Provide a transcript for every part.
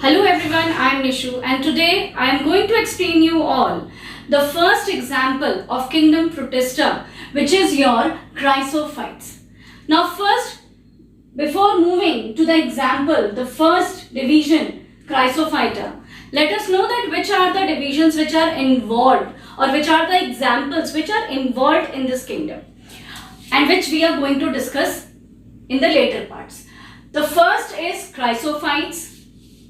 Hello everyone, I am Nishu and today I am going to explain you all the first example of kingdom protista, which is your chrysophytes. Now first, before moving to the example, the first division, chrysophyta, let us know that which are the divisions which are involved or which are the examples which are involved in this kingdom and which we are going to discuss in the later parts. The first is chrysophytes,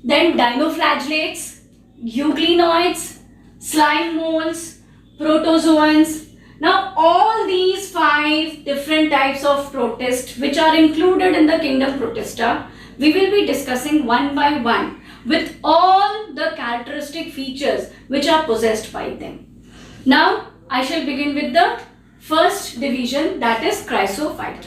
then dinoflagellates, euglenoids, slime molds, protozoans. Now all these 5 different types of protist which are included in the kingdom protista, we will be discussing one by one with all the characteristic features which are possessed by them. Now I shall begin with the first division, that is chrysophyta.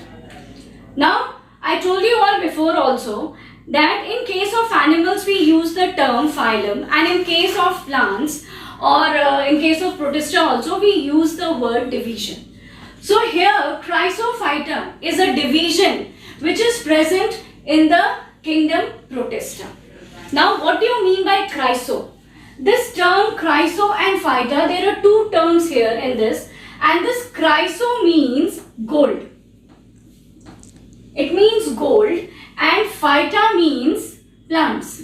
Now I told you all before also that in case of animals we use the term phylum, and in case of plants or in case of protista also we use the word division. So here chrysophyta is a division which is present in the kingdom protista. Now what do you mean by chryso? This term chryso and phyta, there are 2 terms here in this, and this chryso means gold. It means gold, and phyta means plants.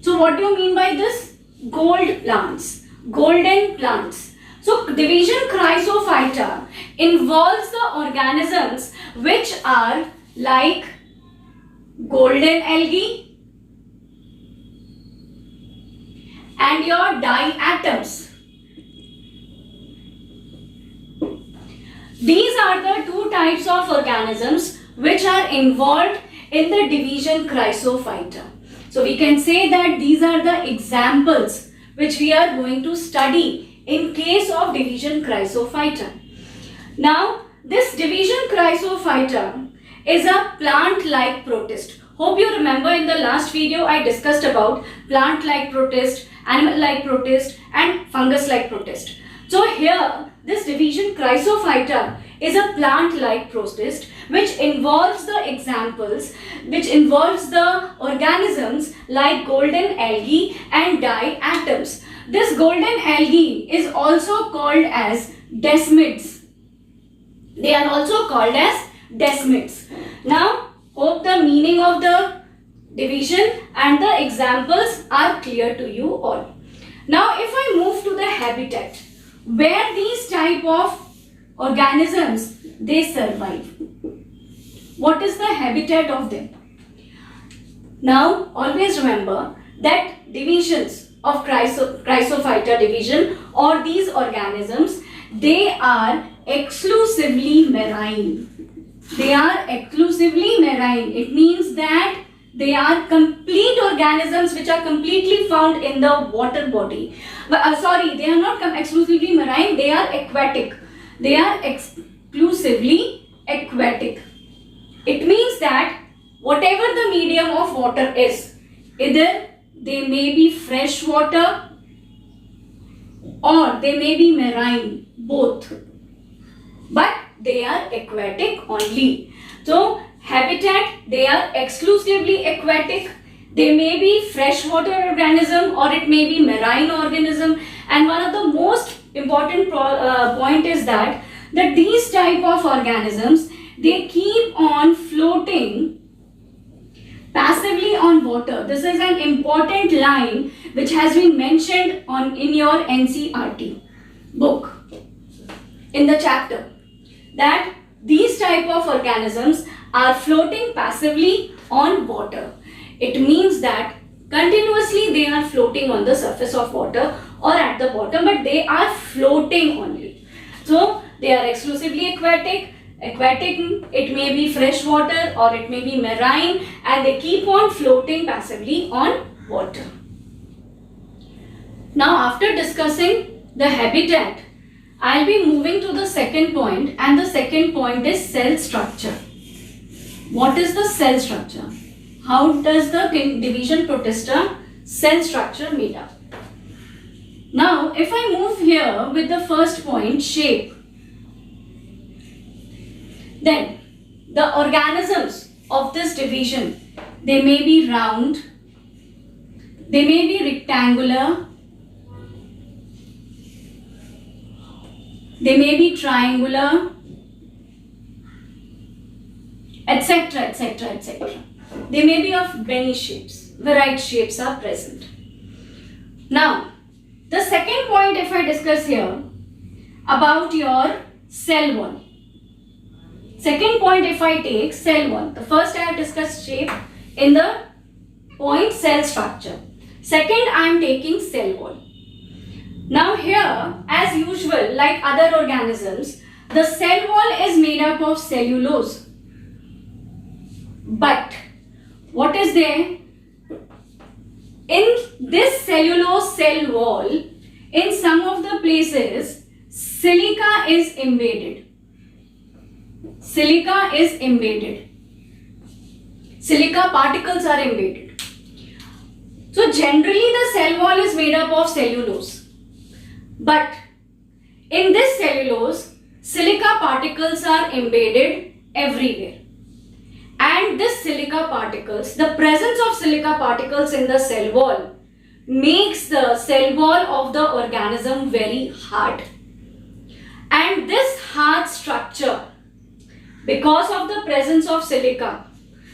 So what do you mean by this? Gold plants, golden plants. So division chrysophyta involves the organisms which are like golden algae and your diatoms. These are the 2 types of organisms which are involved in the division chrysophyta. So we can say that these are the examples which we are going to study in case of division chrysophyta. Now this division chrysophyta is a plant-like protist. Hope you remember in the last video I discussed about plant-like protist, animal-like protist and fungus-like protist. So here this division chrysophyta is a plant-like protist which involves the examples, which involves the organisms like golden algae and diatoms. This golden algae is also called as desmids. They are also called as desmids. Now hope the meaning of the division and the examples are clear to you all. Now if I move to the habitat, where these type of organisms they survive, what is the habitat of them? Now always remember that divisions of chrysophyta division or these organisms, they are exclusively marine. They are exclusively marine. It means that they are complete organisms which are completely found in the water body. Sorry, they are not exclusively marine, they are aquatic. They are exclusively aquatic. It means that whatever the medium of water is, either they may be fresh water or they may be marine, both. But they are aquatic only. So habitat, they are exclusively aquatic. They may be freshwater organism or it may be marine organism. And one of the most important point is that these type of organisms, they keep on floating passively on water. This is an important line which has been mentioned in your NCERT book in the chapter, that these type of organisms are floating passively on water. It means that continuously they are floating on the surface of water or at the bottom, but they are floating only. So they are exclusively aquatic. Aquatic, it may be fresh water or it may be marine, and they keep on floating passively on water. Now after discussing the habitat, I'll be moving to the second point, and the second point is cell structure. What is the cell structure? How does the division protista cell structure made up? Now if I move here with the first point, shape, then the organisms of this division, they may be round, they may be rectangular, they may be triangular, etc., etc., etc. They may be of many shapes. Varied shapes are present. Now, the second point if I discuss here about your cell wall. Second point if I take cell wall. The first I have discussed shape in the point cell structure. Second I am taking cell wall. Now here, as usual, like other organisms, the cell wall is made up of cellulose. But what is there? In this cellulose cell wall, in some of the places, silica is embedded. Silica is embedded. Silica particles are embedded. So generally the cell wall is made up of cellulose. But in this cellulose, silica particles are embedded everywhere. And this silica particles, the presence of silica particles in the cell wall makes the cell wall of the organism very hard. And this hard structure, because of the presence of silica,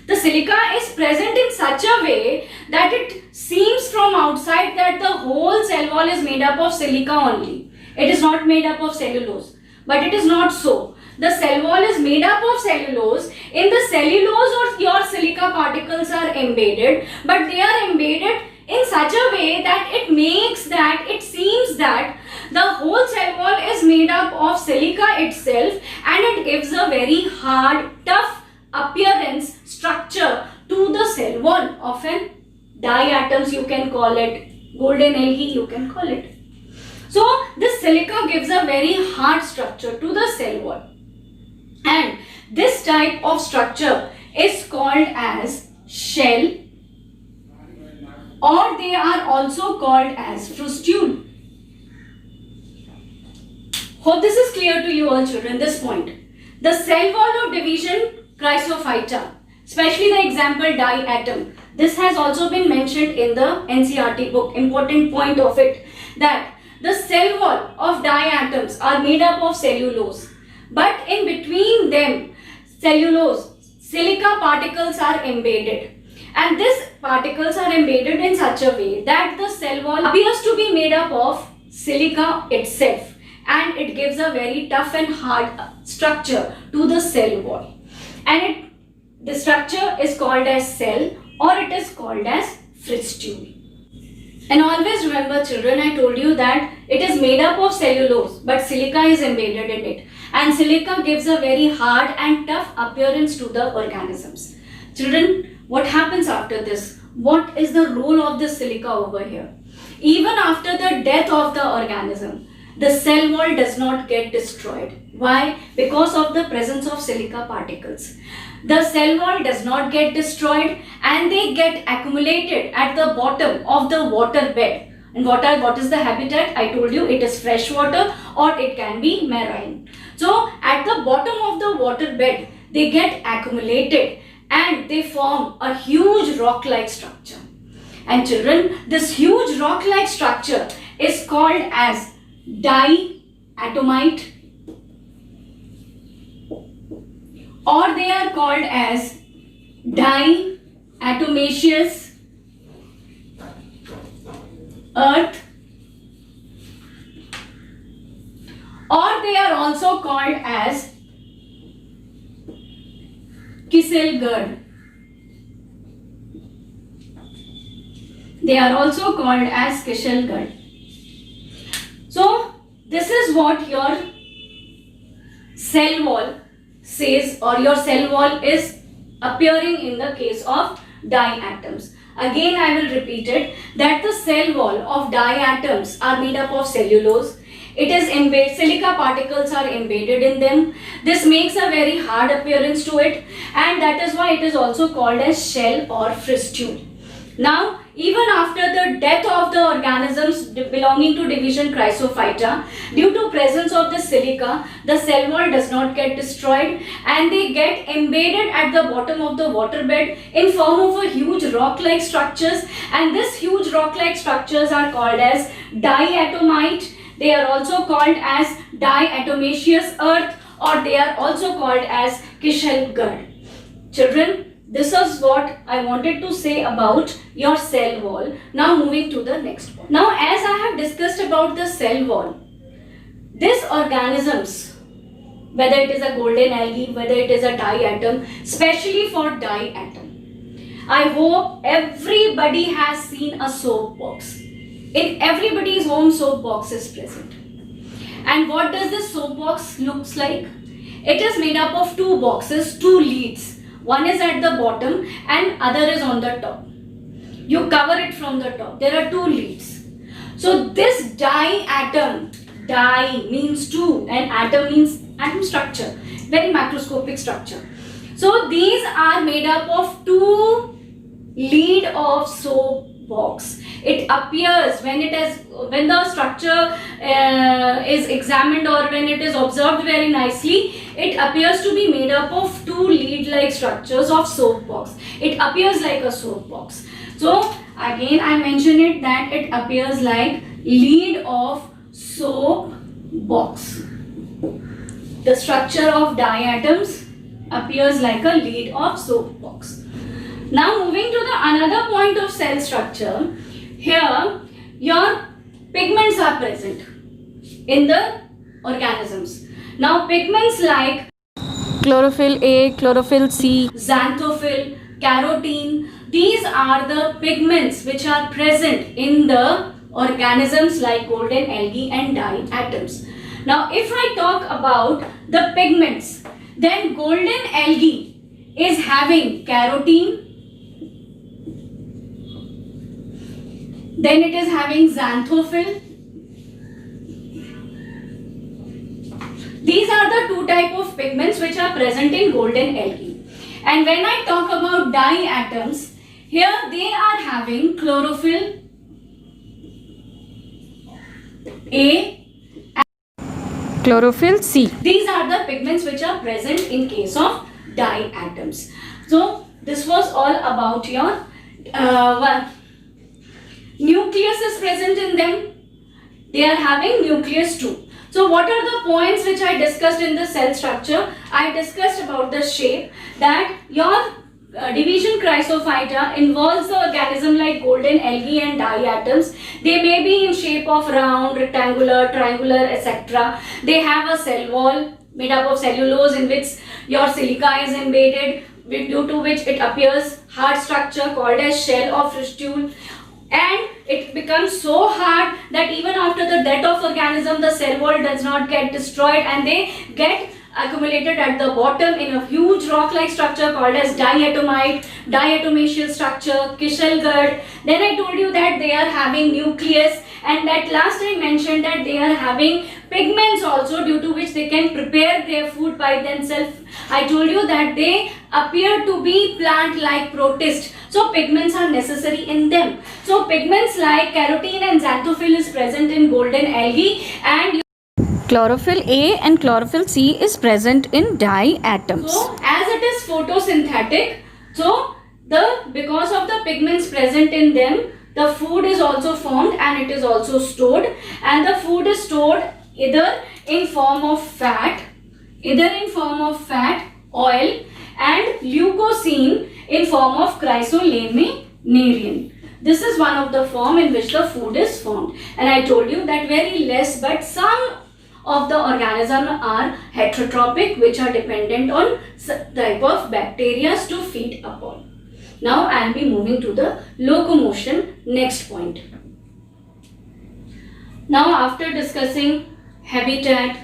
the silica is present in such a way that it seems from outside that the whole cell wall is made up of silica only. It is not made up of cellulose. But it is not so. The cell wall is made up of cellulose. In the cellulose or your silica particles are embedded, but they are embedded in such a way that it makes that it seems that the whole cell wall is made up of silica itself, and it gives a very hard, tough appearance structure to the cell wall. Often diatoms you can call it, golden algae you can call it. So this silica gives a very hard structure to the cell wall. And this type of structure is called as shell, or they are also called as frustule. Hope this is clear to you all children, this point. The cell wall of division Chrysophyta, especially the example diatom. This has also been mentioned in the NCERT book. Important point of it, that the cell wall of diatoms are made up of cellulose. But in between them, cellulose, silica particles are embedded. And these particles are embedded in such a way that the cell wall appears to be made up of silica itself. And it gives a very tough and hard structure to the cell wall. And the structure is called as cell, or it is called as fristule. And always remember children, I told you that it is made up of cellulose, but silica is embedded in it. And silica gives a very hard and tough appearance to the organisms. Children, what happens after this? What is the role of the silica over here? Even after the death of the organism, the cell wall does not get destroyed. Why? Because of the presence of silica particles. The cell wall does not get destroyed, and they get accumulated at the bottom of the water bed. And what is the habitat? I told you it is fresh water, or it can be marine. So at the bottom of the water bed, they get accumulated and they form a huge rock-like structure. And children, this huge rock-like structure is called as diatomite, or they are called as diatomaceous earth, or they are also called as Kieselguhr. They are also called as Kieselguhr. So this is what your cell wall says, or your cell wall is appearing in the case of diatoms. Again I will repeat it, that the cell wall of diatoms are made up of cellulose. It is embedded, silica particles are embedded in them. This makes a very hard appearance to it, and that is why it is also called as shell or fristule. Now, even after the death of the organisms belonging to division Chrysophyta, due to presence of the silica, the cell wall does not get destroyed and they get embedded at the bottom of the waterbed in form of a huge rock-like structures, and this huge rock-like structures are called as diatomite. They are also called as diatomaceous earth, or they are also called as Kishelgard. Children, this is what I wanted to say about your cell wall. Now moving to the next point. Now, as I have discussed about the cell wall, these organisms, whether it is a golden algae, whether it is a diatom, especially for diatom, I hope everybody has seen a soap box. In everybody's home, soap box is present. And what does this soap box looks like? It is made up of two boxes, two leads. One is at the bottom and other is on the top. You cover it from the top. There are two leads. So this diatom, di means two and atom means atom structure, very macroscopic structure. So these are made up of two lead of soap box. It appears when the structure is examined or when it is observed very nicely, it appears to be made up of two lead-like structures of soap box. It appears like a soap box. So again I mention it that it appears like lead of soap box. The structure of diatoms appears like a lead of soap box. Now moving to the another point of cell structure, here your pigments are present in the organisms. Now pigments like chlorophyll A, chlorophyll C, xanthophyll, carotene, these are the pigments which are present in the organisms like golden algae and diatoms. Now if I talk about the pigments, then golden algae is having carotene, then it is having xanthophyll. These are the two type of pigments which are present in golden algae. And when I talk about diatoms, here they are having chlorophyll A and chlorophyll C. These are the pigments which are present in case of diatoms. So this was all about your nucleus is present in them. They are having nucleus too. So what are the points which I discussed in the cell structure? I discussed about the shape, that your division Chrysophyta involves the organism like golden algae and diatoms. They may be in shape of round, rectangular, triangular, etc. They have a cell wall made up of cellulose in which your silica is embedded, due to which it appears hard structure called as shell or fistule. And it becomes so hard that even after the death of organism, the cell wall does not get destroyed and they get accumulated at the bottom in a huge rock-like structure called as diatomite, diatomaceous structure, Kishelgard. Then I told you that they are having nucleus, and at last I mentioned that they are having pigments also, due to which they can prepare their food by themselves. I told you that they appear to be plant-like protist. So pigments are necessary in them. So pigments like carotene and xanthophyll is present in golden algae, and chlorophyll A and chlorophyll C is present in diatoms. So as it is photosynthetic, so because of the pigments present in them, the food is also formed and it is also stored, and the food is stored either in form of fat, oil, and leucocene in form of chrysolaminarian. This is one of the form in which the food is formed, and I told you that very less but some of the organisms are heterotrophic, which are dependent on type of bacteria to feed upon. Now I will be moving to the locomotion, next point. Now after discussing habitat,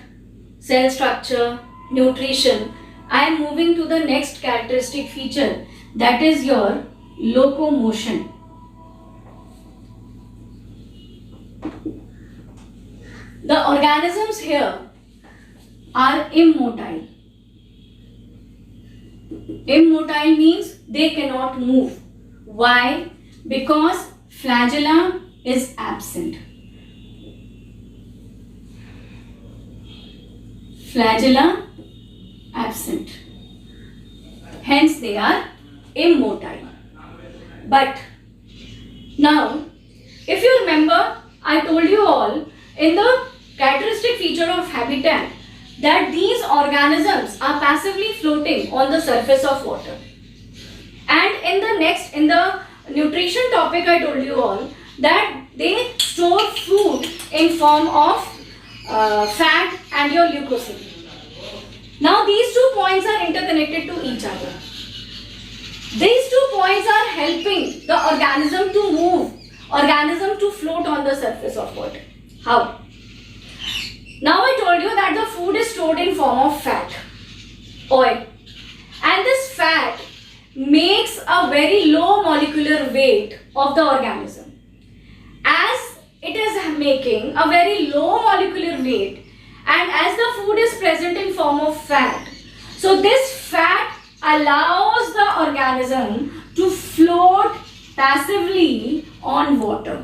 cell structure, nutrition, I am moving to the next characteristic feature, that is your locomotion. The organisms here are immotile. Immotile means they cannot move. Why? Because flagella is absent. Flagella absent. Hence they are immotile. But now, if you remember, I told you all in the characteristic feature of habitat that these organisms are passively floating on the surface of water. And in the nutrition topic, I told you all that they store food in form of fat and your leukocyte. Now these two points are interconnected to each other. These two points are helping the organism to move, organism to float on the surface of water. How? Now I told you that the food is stored in form of fat, oil, and this fat makes a very low molecular weight of the organism. As it is making a very low molecular weight and as the food is present in form of fat, so this fat allows the organism to float passively on water.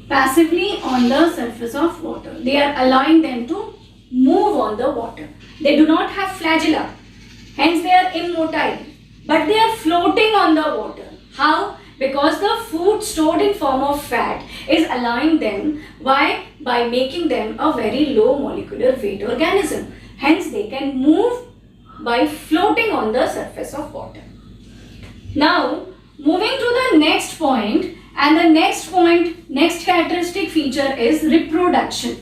Passively on the surface of water. They are allowing them to move on the water. They do not have flagella. Hence they are immotile. But they are floating on the water. How? Because the food stored in form of fat is allowing them. Why? By making them a very low molecular weight organism. Hence they can move by floating on the surface of water. Now moving to the next point, and the next characteristic feature is reproduction.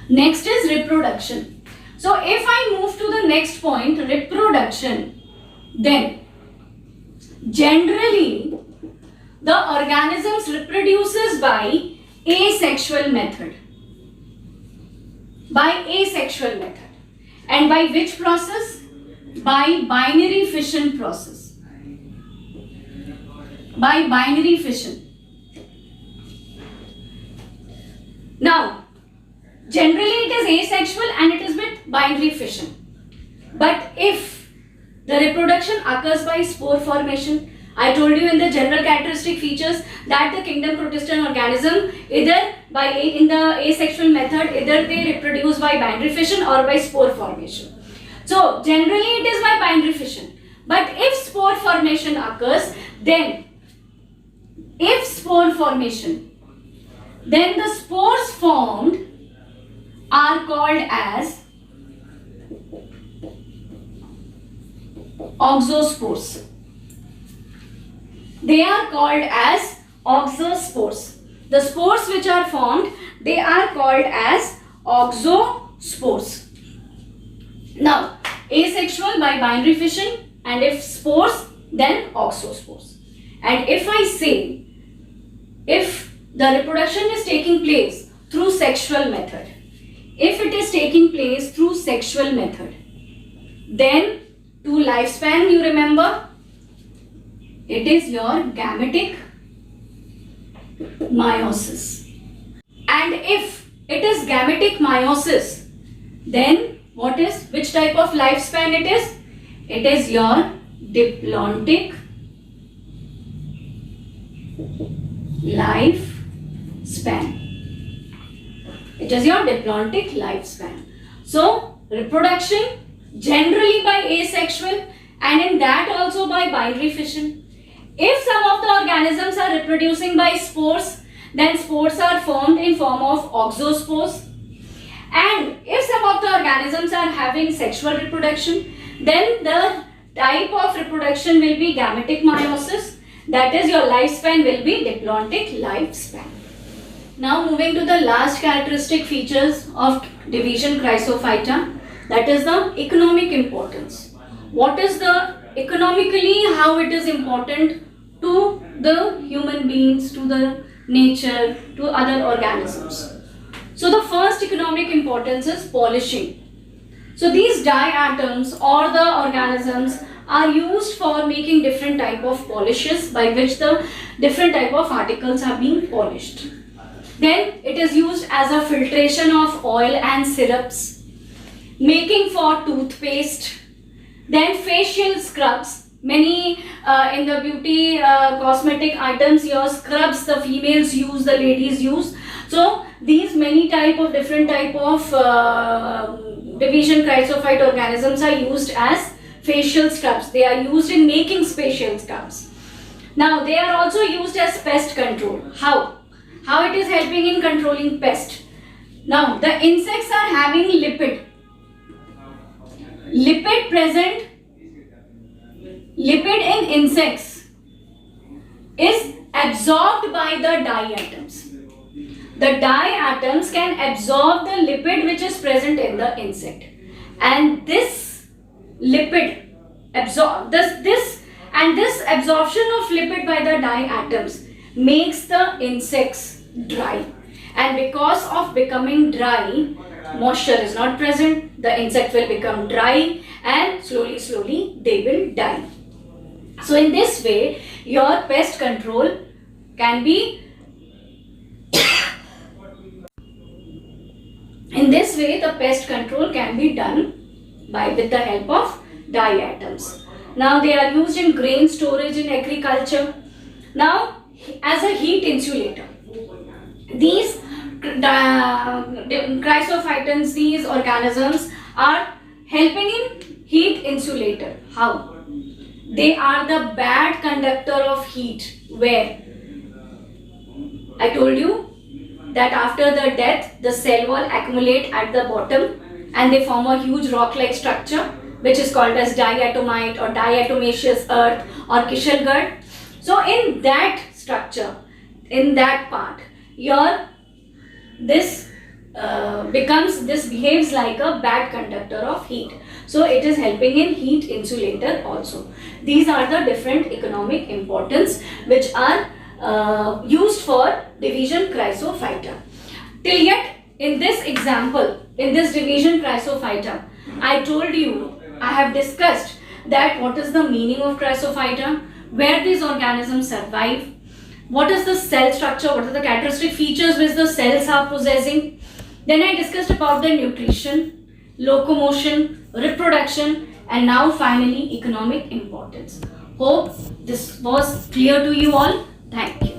Next is reproduction. So if I move to the next point, reproduction, then generally the organisms reproduces by asexual method. By asexual method. And by which process? By binary fission process. By binary fission. Now, generally it is asexual and it is with binary fission. But if the reproduction occurs by spore formation, I told you in the general characteristic features that the kingdom protista organism either in the asexual method, either they reproduce by binary fission or by spore formation. So, generally it is by binary fission. But if spore formation occurs, then if spore formation, then the spores formed are called as oxospores. They are called as oxospores. The spores which are formed, they are called as oxospores. Now, asexual by binary fission, and if spores, then oxospores. And if I say, if the reproduction is taking place through sexual method, if it is taking place through sexual method, then to lifespan, you remember, it is your gametic meiosis. And if it is gametic meiosis, then which type of lifespan it is? It is your diplontic lifespan. It is your diplontic lifespan. So, reproduction generally by asexual and in that also by binary fission. If some of the organisms are reproducing by spores, then spores are formed in form of oxospores. And if some of the organisms are having sexual reproduction, then the type of reproduction will be gametic meiosis. That is, your lifespan will be diplontic lifespan. Now moving to the last characteristic features of division Chrysophyta, that is the economic importance. What is the economically, how it is important to the human beings, to the nature, to other organisms. So the first economic importance is polishing. So these diatoms or the organisms are used for making different type of polishes by which the different type of articles are being polished. Then it is used as a filtration of oil and syrups, making for toothpaste, then facial scrubs, Many in the beauty cosmetic items, your scrubs the females use, the ladies use. So these many type of different type of division chrysophyte organisms are used as facial scrubs. They are used in making facial scrubs. Now they are also used as pest control. How it is helping in controlling pest? Now the insects are having lipid present. Lipid in insects is absorbed by the dye atoms. The dye atoms can absorb the lipid which is present in the insect, and this lipid this absorption of lipid by the dye atoms makes the insects dry, and because of becoming dry, moisture is not present, the insect will become dry and slowly they will die. So in this way your pest control can be done with the help of dye atoms. Now they are used in grain storage in agriculture. Now as a heat insulator, these chrysophytans, these organisms are helping in heat insulator. How? They are the bad conductor of heat. Where? I told you that after the death, the cell wall accumulate at the bottom and they form a huge rock-like structure which is called as diatomite or diatomaceous earth or Kishelgard. So in that structure, in that part, this behaves like a bad conductor of heat. So it is helping in heat insulator also. These are the different economic importance which are used for division chrysophyta. Till yet in this example, in this division chrysophyta, I told you, I have discussed that what is the meaning of chrysophyta, where these organisms survive, what is the cell structure, what are the characteristic features which the cells are possessing. Then I discussed about the nutrition, locomotion, reproduction, and now finally economic importance. Hope this was clear to you all. Thank you.